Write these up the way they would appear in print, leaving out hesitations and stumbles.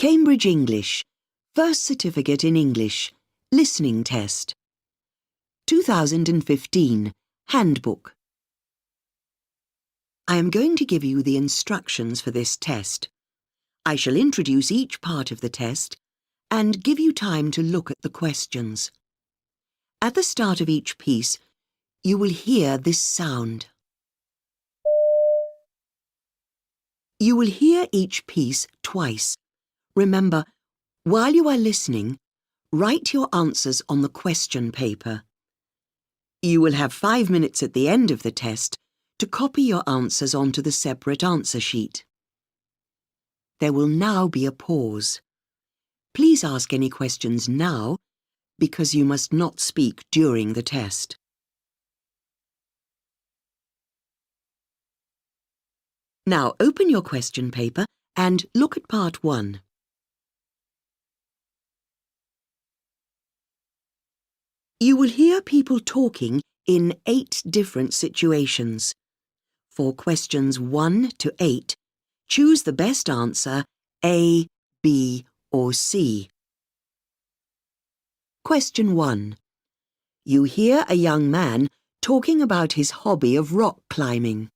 Cambridge English, First Certificate in English, Listening Test. 2015, Handbook. I am going to give you the instructions for this test. I shall introduce each part of the test and give you time to look at the questions. At the start of each piece, you will hear this sound. You will hear each piece twice. Remember, while you are listening, write your answers on the question paper. You will have 5 minutes at the end of the test to copy your answers onto the separate answer sheet. There will now be a pause. Please ask any questions now, because you must not speak during the test. Now open your question paper and look at part 1. You will hear people talking in 8 different situations. For questions 1 to 8, choose the best answer A, B or C. Question 1. You hear a young man talking about his hobby of rock climbing.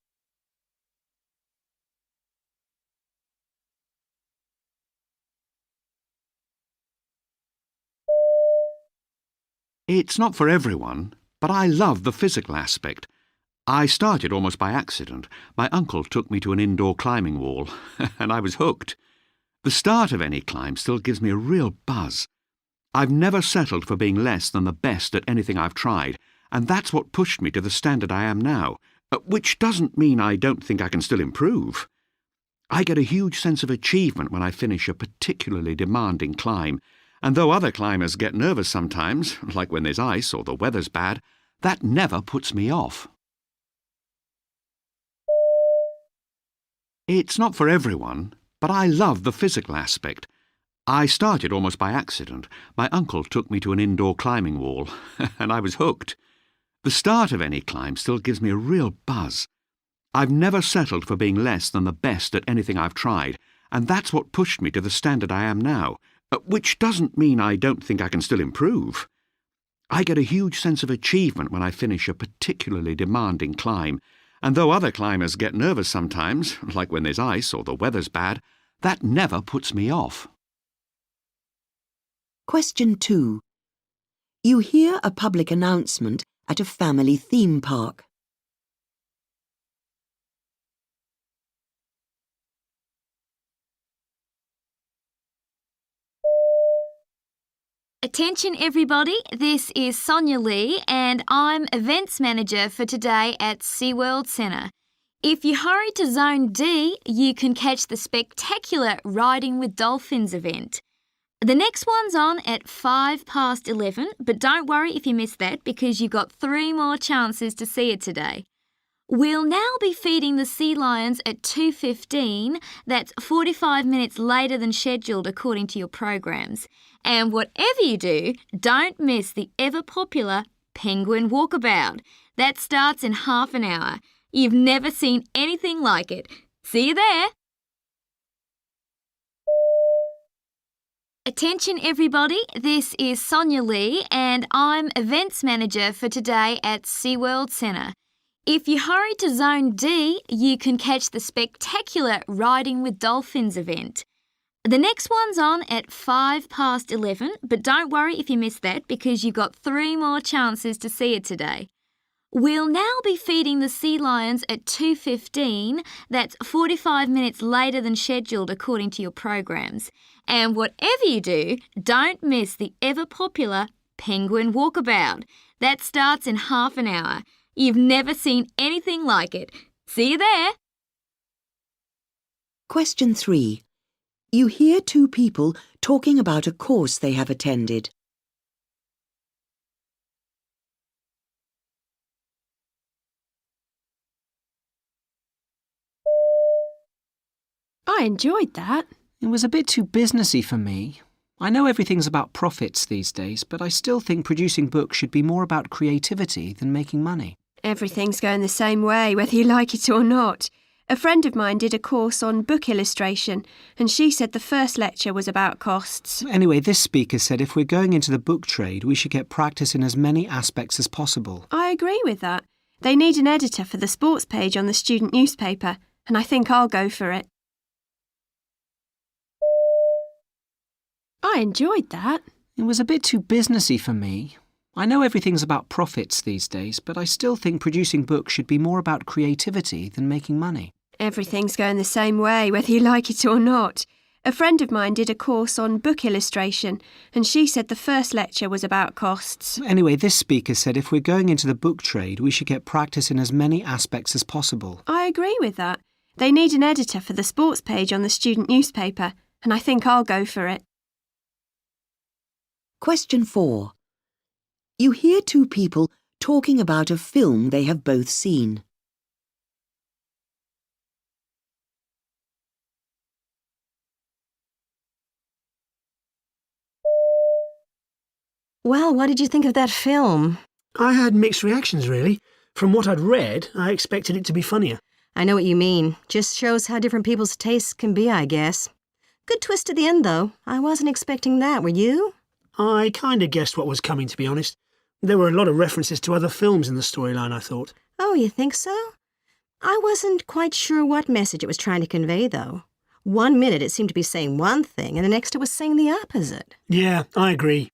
It's not for everyone, but I love the physical aspect. I started almost by accident. My uncle took me to an indoor climbing wall, and I was hooked. The start of any climb still gives me a real buzz. I've never settled for being less than the best at anything I've tried, and that's what pushed me to the standard I am now, which doesn't mean I don't think I can still improve. I get a huge sense of achievement when I finish a particularly demanding climb, and though other climbers get nervous sometimes, like when there's ice or the weather's bad, that never puts me off. It's not for everyone, but I love the physical aspect. I started almost by accident. My uncle took me to an indoor climbing wall, and I was hooked. The start of any climb still gives me a real buzz. I've never settled for being less than the best at anything I've tried, and that's what pushed me to the standard I am now, which doesn't mean I don't think I can still improve. I get a huge sense of achievement when I finish a particularly demanding climb, and though other climbers get nervous sometimes, like when there's ice or the weather's bad, that never puts me off. Question 2. You hear a public announcement at a family theme park. Attention everybody, this is Sonia Lee and I'm Events Manager for today at SeaWorld Centre. If you hurry to Zone D, you can catch the spectacular Riding with Dolphins event. The next one's on at 11:05, but don't worry if you missed that because you've got 3 more chances to see it today. We'll now be feeding the sea lions at 2:15. That's 45 minutes later than scheduled according to your programs. And whatever you do, don't miss the ever-popular penguin walkabout. That starts in half an hour. You've never seen anything like it. See you there. Attention everybody, this is Sonia Lee and I'm Events Manager for today at SeaWorld Centre. If you hurry to Zone D, you can catch the spectacular Riding with Dolphins event. The next one's on at 11:05, but don't worry if you missed that because you've got 3 more chances to see it today. We'll now be feeding the sea lions at 2:15. That's 45 minutes later than scheduled according to your programs. And whatever you do, don't miss the ever-popular penguin walkabout. That starts in half an hour. You've never seen anything like it. See you there. Question 3. You hear 2 people talking about a course they have attended. I enjoyed that. It was a bit too businessy for me. I know everything's about profits these days, but I still think producing books should be more about creativity than making money. Everything's going the same way, whether you like it or not. A friend of mine did a course on book illustration, and she said the first lecture was about costs. Anyway, this speaker said if we're going into the book trade, we should get practice in as many aspects as possible. I agree with that. They need an editor for the sports page on the student newspaper, and I think I'll go for it. I enjoyed that. It was a bit too businessy for me. I know everything's about profits these days, but I still think producing books should be more about creativity than making money. Everything's going the same way, whether you like it or not. A friend of mine did a course on book illustration, and she said the first lecture was about costs. Anyway, this speaker said if we're going into the book trade, we should get practice in as many aspects as possible. I agree with that. They need an editor for the sports page on the student newspaper, and I think I'll go for it. Question 4. You hear two people talking about a film they have both seen. Well, what did you think of that film? I had mixed reactions, really. From what I'd read, I expected it to be funnier. I know what you mean. Just shows how different people's tastes can be, I guess. Good twist at the end, though. I wasn't expecting that, were you? I kind of guessed what was coming, to be honest. There were a lot of references to other films in the storyline, I thought. Oh, you think so? I wasn't quite sure what message it was trying to convey, though. 1 minute it seemed to be saying one thing, and the next it was saying the opposite. Yeah, I agree.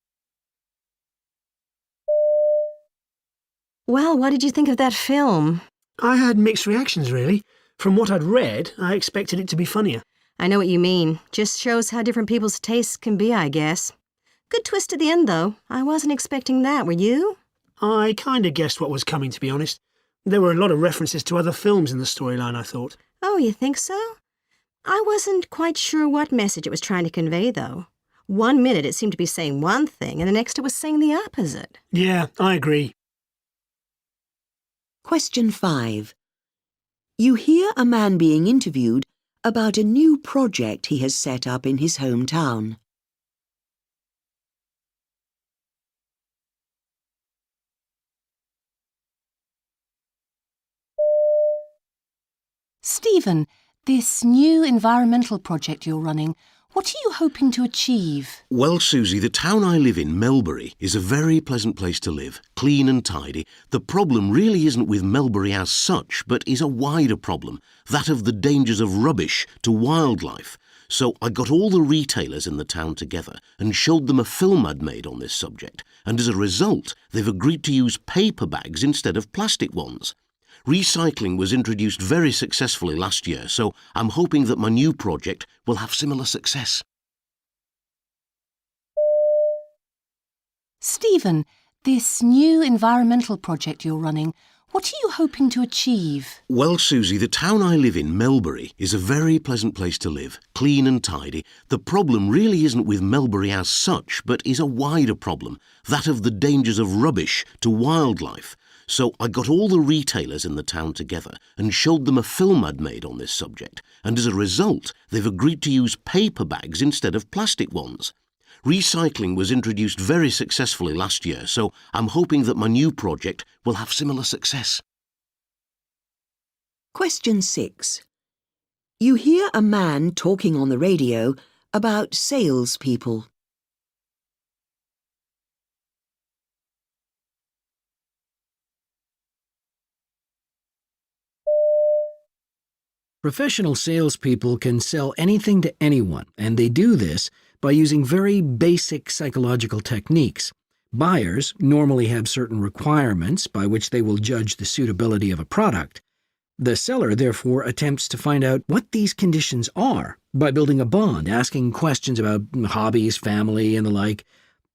Well, what did you think of that film? I had mixed reactions, really. From what I'd read, I expected it to be funnier. I know what you mean. Just shows how different people's tastes can be, I guess. Good twist at the end, though. I wasn't expecting that, were you? I kind of guessed what was coming, to be honest. There were a lot of references to other films in the storyline, I thought. Oh, you think so? I wasn't quite sure what message it was trying to convey, though. 1 minute it seemed to be saying one thing, and the next it was saying the opposite. Yeah, I agree. Question 5. You hear a man being interviewed about a new project he has set up in his hometown. Stephen, this new environmental project you're running, what are you hoping to achieve? Well, Susie, the town I live in, Melbury, is a very pleasant place to live, clean and tidy. The problem really isn't with Melbury as such, but is a wider problem, that of the dangers of rubbish to wildlife. So I got all the retailers in the town together and showed them a film I'd made on this subject, and as a result, they've agreed to use paper bags instead of plastic ones. Recycling was introduced very successfully last year, so I'm hoping that my new project will have similar success. Stephen, this new environmental project you're running, what are you hoping to achieve? Well, Susie, the town I live in, Melbury, is a very pleasant place to live, clean and tidy. The problem really isn't with Melbury as such, but is a wider problem, that of the dangers of rubbish to wildlife. So I got all the retailers in the town together and showed them a film I'd made on this subject, and as a result, they've agreed to use paper bags instead of plastic ones. Recycling was introduced very successfully last year, so I'm hoping that my new project will have similar success. Question 6. You hear a man talking on the radio about salespeople. Professional salespeople can sell anything to anyone, and they do this by using very basic psychological techniques. Buyers normally have certain requirements by which they will judge the suitability of a product. The seller, therefore, attempts to find out what these conditions are by building a bond, asking questions about hobbies, family, and the like.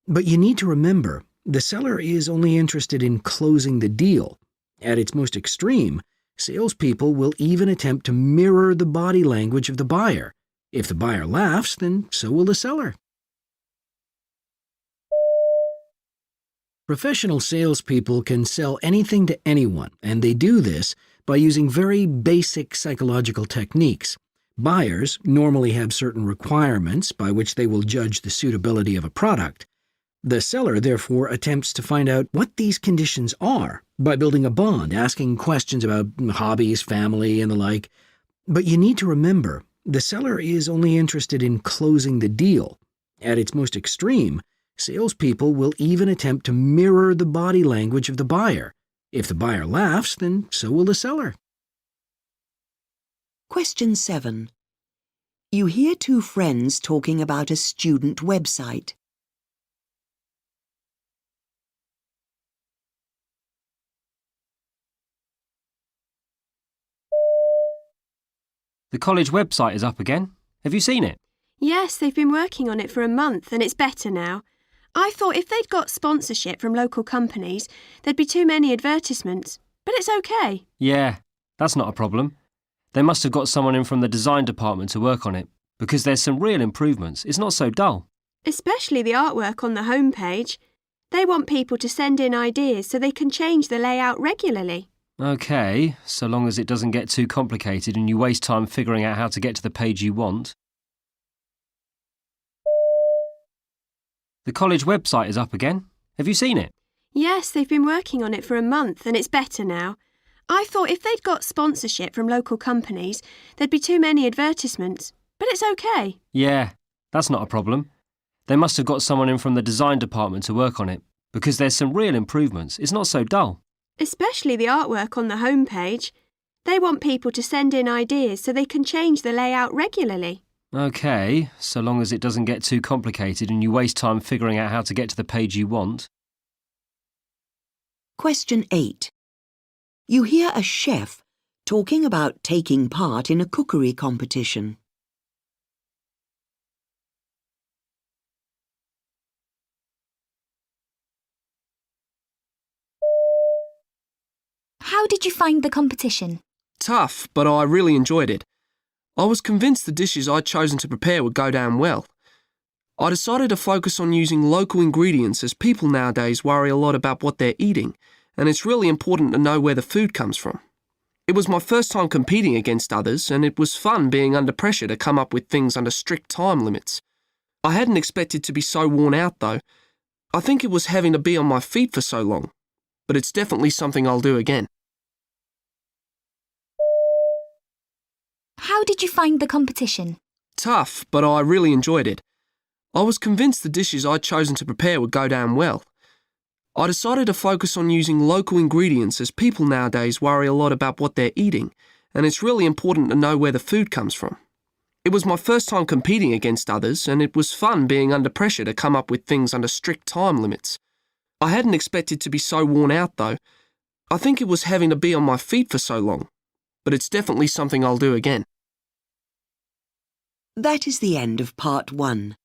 But you need to remember, the seller is only interested in closing the deal. At its most extreme, salespeople will even attempt to mirror the body language of the buyer. If the buyer laughs, then so will the seller. Professional salespeople can sell anything to anyone, and they do this by using very basic psychological techniques. Buyers normally have certain requirements by which they will judge the suitability of a product. The seller, therefore, attempts to find out what these conditions are by building a bond, asking questions about hobbies, family, and the like. But you need to remember, the seller is only interested in closing the deal. At its most extreme, salespeople will even attempt to mirror the body language of the buyer. If the buyer laughs, then so will the seller. Question 7. You hear two friends talking about a student website. The college website is up again. Have you seen it? Yes, they've been working on it for a month and it's better now. I thought if they'd got sponsorship from local companies, there'd be too many advertisements. But it's okay. Yeah, that's not a problem. They must have got someone in from the design department to work on it, because there's some real improvements. It's not so dull. Especially the artwork on the homepage. They want people to send in ideas so they can change the layout regularly. OK, so long as it doesn't get too complicated and you waste time figuring out how to get to the page you want. The college website is up again. Have you seen it? Yes, they've been working on it for a month and it's better now. I thought if they'd got sponsorship from local companies, there'd be too many advertisements. But it's okay. Yeah, that's not a problem. They must have got someone in from the design department to work on it, because there's some real improvements. It's not so dull. Especially the artwork on the homepage. They want people to send in ideas so they can change the layout regularly. OK, so long as it doesn't get too complicated and you waste time figuring out how to get to the page you want. Question 8. You hear a chef talking about taking part in a cookery competition. How did you find the competition? Tough, but I really enjoyed it. I was convinced the dishes I'd chosen to prepare would go down well. I decided to focus on using local ingredients as people nowadays worry a lot about what they're eating, and it's really important to know where the food comes from. It was my first time competing against others, and it was fun being under pressure to come up with things under strict time limits. I hadn't expected to be so worn out though. I think it was having to be on my feet for so long, but it's definitely something I'll do again. How did you find the competition? Tough, but I really enjoyed it. I was convinced the dishes I'd chosen to prepare would go down well. I decided to focus on using local ingredients as people nowadays worry a lot about what they're eating, and it's really important to know where the food comes from. It was my first time competing against others, and it was fun being under pressure to come up with things under strict time limits. I hadn't expected to be so worn out though. I think it was having to be on my feet for so long, but it's definitely something I'll do again. That is the end of part 1.